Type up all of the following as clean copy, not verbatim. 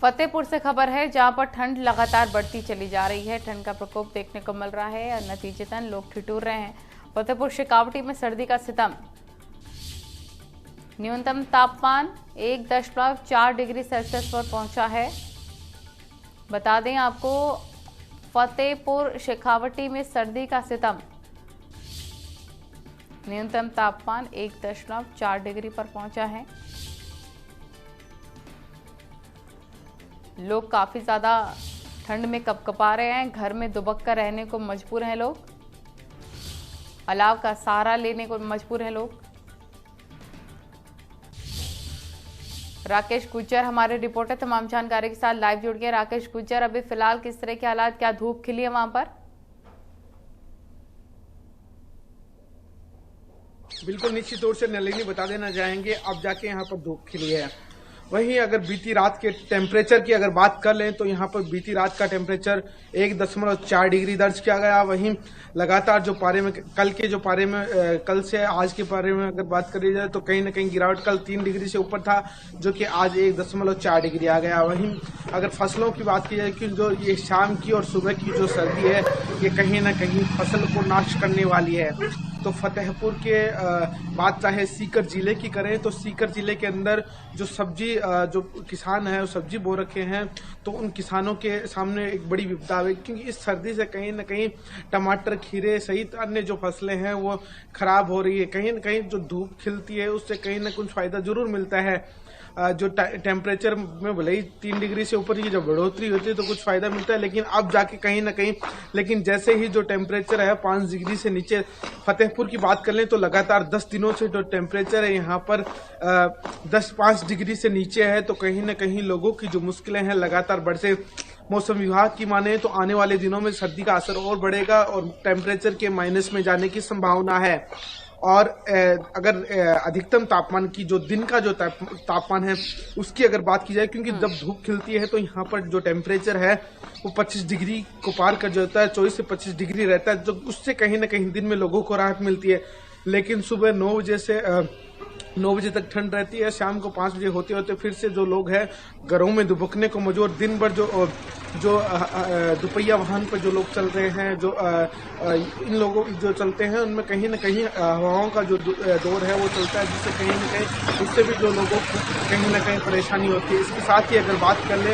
फतेहपुर से खबर है जहां पर ठंड लगातार बढ़ती चली जा रही है। ठंड का प्रकोप देखने को मिल रहा है और नतीजतन लोग ठिठुर रहे हैं। फतेहपुर शेखावटी में सर्दी का सितम। न्यूनतम तापमान 1.4 डिग्री सेल्सियस पर पहुंचा है। बता दें आपको, फतेहपुर शेखावटी में सर्दी का सितम। न्यूनतम तापमान 1.4 डिग्री पर पहुंचा है। लोग काफी ज्यादा ठंड में कपकपा रहे हैं। घर में दुबक कर रहने को मजबूर हैं लोग। अलाव का सहारा लेने को मजबूर हैं लोग। राकेश गुज्जर हमारे रिपोर्टर तमाम जानकारी के साथ लाइव जुड़ गए। राकेश गुज्जर, अभी फिलहाल किस तरह के हालात, क्या धूप खिली है वहां पर? बिल्कुल निश्चित तौर से नलिनी बता देना चाहेंगे, अब जाके यहाँ पर धूप खिली है। वहीं अगर बीती रात के टेम्परेचर की अगर बात कर लें तो यहाँ पर बीती रात का टेम्परेचर 1.4 डिग्री दर्ज किया गया। वहीं लगातार जो पारे में कल के जो पारे में कल से आज के पारे में अगर बात करी जाए तो कहीं ना कहीं गिरावट कल 3 डिग्री से ऊपर था, जो कि आज 1.4 डिग्री आ गया। वहीं अगर फसलों की बात की जाए कि जो ये शाम की और सुबह की जो सर्दी है ये कहीं ना कहीं फसल को नाश करने वाली है। तो फतेहपुर के बात चाहे सीकर जिले की करें तो सीकर जिले के अंदर जो सब्जी जो किसान है वो सब्जी बो रखे हैं, तो उन किसानों के सामने एक बड़ी विपदा है, क्योंकि इस सर्दी से कहीं ना कहीं टमाटर, खीरे सहित अन्य जो फसलें हैं वो खराब हो रही है। कहीं ना कहीं जो धूप खिलती है उससे कहीं ना कुछ फायदा जरूर मिलता है। जो टेम्परेचर में भले ही 3 डिग्री से ऊपर की जब बढ़ोतरी होती है तो कुछ फायदा मिलता है, लेकिन अब जाके कहीं ना कहीं लेकिन जैसे ही जो टेम्परेचर है 5 डिग्री से नीचे, फतेहपुर की बात कर लें तो लगातार 10 दिनों से जो टेम्परेचर है यहाँ पर 5 डिग्री से नीचे है, तो कहीं ना कहीं लोगों की जो मुश्किलें हैं लगातार बढ़ से। मौसम विभाग की माने तो आने वाले दिनों में सर्दी का असर और बढ़ेगा और टेम्परेचर के माइनस में जाने की संभावना है। और अगर अधिकतम तापमान की जो दिन का जो तापमान है उसकी अगर बात की जाए, क्योंकि जब धूप खिलती है तो यहाँ पर जो टेम्परेचर है वो 25 डिग्री को पार कर जाता है, 24 से 25 डिग्री रहता है, जो उससे कहीं ना कहीं दिन में लोगों को राहत मिलती है। लेकिन सुबह 9 बजे से 9 बजे तक ठंड रहती है, शाम को 5 बजे होते होते फिर से जो लोग हैं घरों में दुबकने को मजबूर। दिन भर जो दुपहिया वाहन पर जो लोग चल रहे हैं, जो इन लोगों जो चलते हैं उनमें कहीं ना कहीं हवाओं का जो दौर है वो चलता है, जिससे कहीं ना कहीं उससे भी जो लोगों को कहीं ना कहीं परेशानी होती है। इसके साथ ही अगर बात कर ले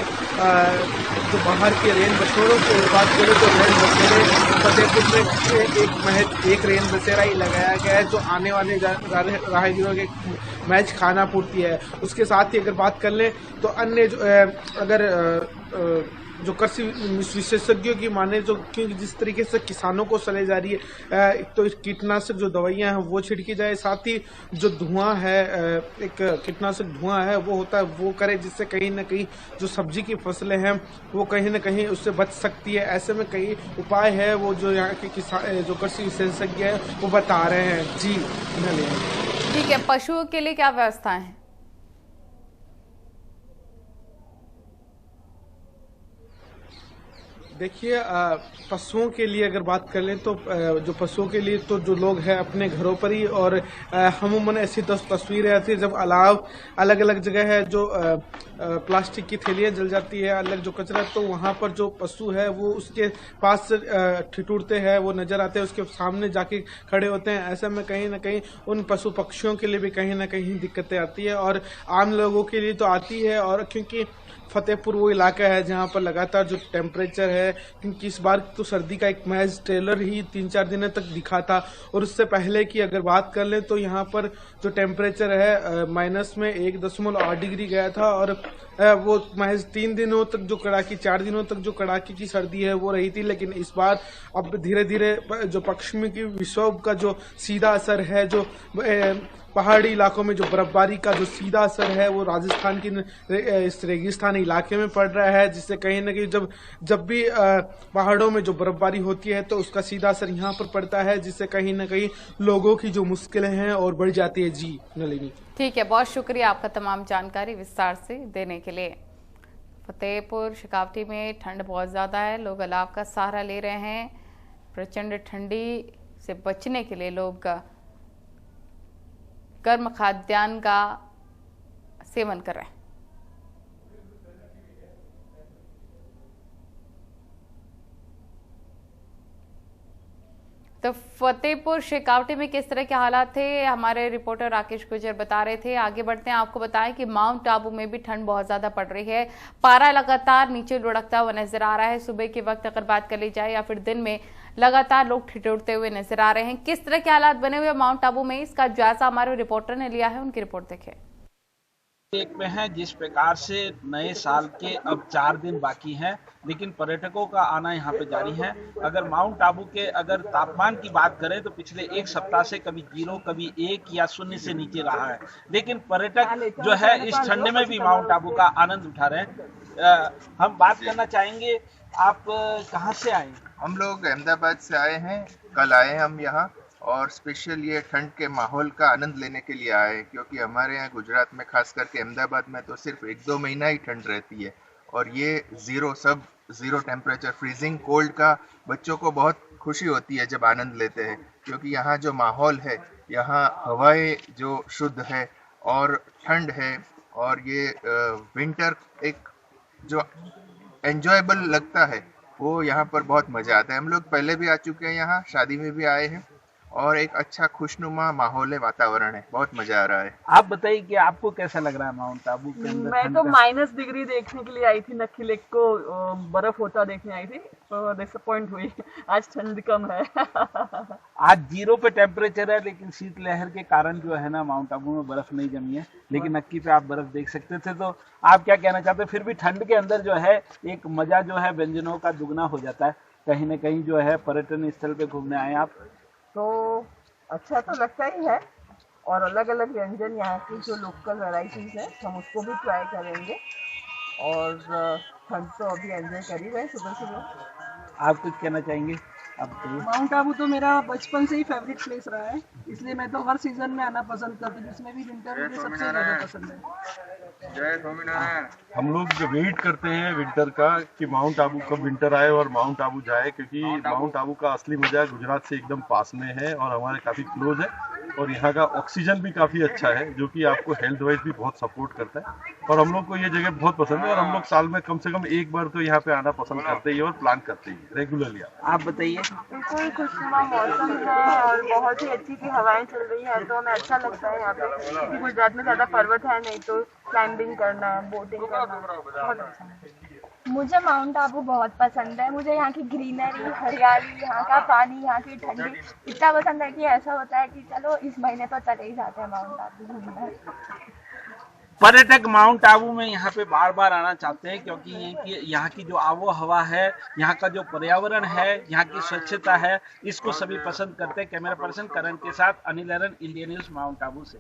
जो बाहर के रेन बसेरों की बात करें तो रेन बसेरे फतेहपुर में महज एक रेन बसेरा ही लगाया गया है, जो आने वाले राहगीरों के मैच खाना पूर्ति है। उसके साथ ही अगर बात कर ले तो अन्य जो कृषि विशेषज्ञों की माने, जो क्योंकि जिस तरीके से किसानों को सलाह जा रही है तो कीटनाशक जो दवाइयां हैं वो छिड़की जाए, साथ ही जो धुआं है एक कीटनाशक धुआं है वो होता है वो करे, जिससे कहीं ना कहीं जो सब्जी की फसलें हैं वो कहीं ना कहीं उससे बच सकती है। ऐसे में कई उपाय है वो जो यहाँ के किसान जो कृषि विशेषज्ञ है वो बता रहे हैं। जी ठीक है, पशुओं के लिए क्या व्यवस्था है? देखिए, पशुओं के लिए अगर बात कर लें तो जो पशुओं के लिए तो जो लोग हैं अपने घरों पर ही, और अमूमन ऐसी तस्वीरें आती है जब अलाव अलग अलग जगह है जो प्लास्टिक की थैलियां जल जाती है, अलग जो कचरा, तो वहां पर जो पशु है वो उसके पास से ठिठुरते हैं, वो नजर आते हैं, उसके सामने जाके खड़े होते हैं। ऐसे में कहीं ना कहीं उन पशु पक्षियों के लिए भी कहीं ना कहीं दिक्कतें आती है और आम लोगों के लिए तो आती है। और क्योंकि फतेहपुर वो इलाका है जहां पर लगातार जो टेम्परेचर है, क्योंकि इस बार तो सर्दी का एक महज ट्रेलर ही 3-4 दिनों तक दिखा था, और उससे पहले की अगर बात कर लें तो यहाँ पर जो टेम्परेचर है माइनस में 1.8 डिग्री गया था, और वो महज 3 दिनों तक जो कड़ाकी 4 दिनों तक जो कड़ाके की सर्दी है वो रही थी। लेकिन इस बार अब धीरे धीरे जो पश्चिमी की विक्षोभ का जो सीधा असर है, जो पहाड़ी इलाकों में जो बर्फबारी का जो सीधा असर है वो राजस्थान की इस रेगिस्तान इलाके में पड़ रहा है, जिससे कहीं ना कहीं जब भी पहाड़ों में जो बर्फबारी होती है तो उसका सीधा असर यहाँ पर पड़ता है, जिससे कहीं ना कहीं लोगों की जो मुश्किलें हैं और बढ़ जाती है। जी नलिनी, ठीक है, बहुत शुक्रिया आपका तमाम जानकारी विस्तार से देने के लिए। फतेहपुर शेखावटी में ठंड बहुत ज़्यादा है, लोग अलाव का सहारा ले रहे हैं। प्रचंड ठंडी से बचने के लिए लोग गर्म खाद्यान्न का सेवन कर रहे हैं। तो फतेहपुर शेखावटी में किस तरह के हालात थे, हमारे रिपोर्टर राकेश गुजर बता रहे थे। आगे बढ़ते हैं, आपको बताएं कि माउंट आबू में भी ठंड बहुत ज्यादा पड़ रही है। पारा लगातार नीचे लुढ़कता हुआ नजर आ रहा है। सुबह के वक्त अगर बात कर ली जाए या फिर दिन में, लगातार लोग ठिठुरते हुए नजर आ रहे हैं। किस तरह के हालात बने हुए माउंट आबू में, इसका जायजा हमारे रिपोर्टर ने लिया है। उनकी रिपोर्ट देखें। एक में है जिस प्रकार से नए साल के अब 4 दिन बाकी हैं, लेकिन पर्यटकों का आना यहाँ पे जारी है। अगर माउंट आबू के अगर तापमान की बात करें तो पिछले एक सप्ताह से कभी 0, कभी 1 या 0 से नीचे रहा है, लेकिन पर्यटक जो है इस ठंड में भी माउंट आबू का आनंद उठा रहे हैं। हम बात करना चाहेंगे, आप कहाँ से आए? हम लोग अहमदाबाद से आए हैं, कल आए हैं हम यहाँ, और स्पेशल ये ठंड के माहौल का आनंद लेने के लिए आए हैं, क्योंकि हमारे यहाँ गुजरात में खास करके अहमदाबाद में तो सिर्फ 1-2 महीना ही ठंड रहती है, और ये ज़ीरो टेम्परेचर फ्रीजिंग कोल्ड का बच्चों को बहुत खुशी होती है जब आनंद लेते हैं, क्योंकि यहाँ जो माहौल है, यहाँ हवाएं जो शुद्ध है और ठंड है, और ये विंटर एक जो एंजॉयबल लगता है वो यहाँ पर बहुत मज़ा आता है। हम लोग पहले भी आ चुके हैं, यहाँ शादी में भी आए हैं, और एक अच्छा खुशनुमा माहौल है, वातावरण है, बहुत मजा आ रहा है। आप बताइए कि आपको कैसा लग रहा है माउंट आबू के अंदर? मैं तो -डिग्री देखने के लिए आई थी, नक्की लेक को बर्फ होता देखने आई थी, तो डिसअपॉइंट हुई। आज ठंड कम है। आज 0 पे टेम्परेचर है, लेकिन शीतलहर के कारण जो है ना माउंट आबू में बर्फ नहीं जमी है, लेकिन नक्की पे आप बर्फ देख सकते थे। तो आप क्या कहना चाहते हैं? फिर भी ठंड के अंदर जो है एक मजा जो है व्यंजनों का दुगना हो जाता है। कहीं ना कहीं जो है पर्यटन स्थल पे घूमने आए आप, तो अच्छा तो लगता ही है, और अलग अलग व्यंजन यहाँ की जो लोकल वैरायटीज है हम उसको भी ट्राई करेंगे, और ठंड तो अभी एंजॉय कर ही रहे सुबह सुबह। आप कुछ कहना चाहेंगे? आप बताइए। माउंट आबू तो मेरा बचपन से ही फेवरेट प्लेस रहा है, इसलिए मैं तो हर सीजन में आना पसंद करती हूँ, जिसमें भी विंटर मुझे सबसे ज़्यादा पसंद है। हम लोग वेट करते हैं विंटर का कि माउंट आबू कब विंटर आए और माउंट आबू जाए, क्योंकि माउंट आबू का असली मजा गुजरात से एकदम पास में है और हमारे काफ़ी क्लोज है, और यहाँ का ऑक्सीजन भी काफ़ी अच्छा है, जो कि आपको हेल्थ वाइज भी बहुत सपोर्ट करता है, और हम लोग को ये जगह बहुत पसंद है, और हम लोग साल में कम से कम एक बार तो यहाँ पे आना पसंद करते ही और प्लान करते ही रेगुलरली। आप बताइए। बिल्कुल खुशनुमा मौसम है और बहुत ही अच्छी सी हवाएं चल रही है, तो हमें अच्छा लगता है यहाँ पे, क्योंकि गुजरात में ज़्यादा पर्वत है नहीं, तो क्लाइंबिंग करना, बोटिंग करना बहुत अच्छा है। मुझे माउंट आबू बहुत पसंद है। मुझे यहाँ की ग्रीनरी, हरियाली, यहाँ का पानी, यहाँ की ठंडी इतना पसंद है कि ऐसा होता है कि चलो इस महीने तो चले ही जाते हैं माउंट आबू घूमने। पर्यटक माउंट आबू में यहाँ पे बार बार आना चाहते हैं, क्योंकि यहाँ की जो आबो हवा है, यहाँ का जो पर्यावरण है, यहाँ की स्वच्छता है, इसको सभी पसंद करते हैं। कैमरा पर्सन करण के साथ अनिल अरन, इंडिया न्यूज, माउंट आबू से।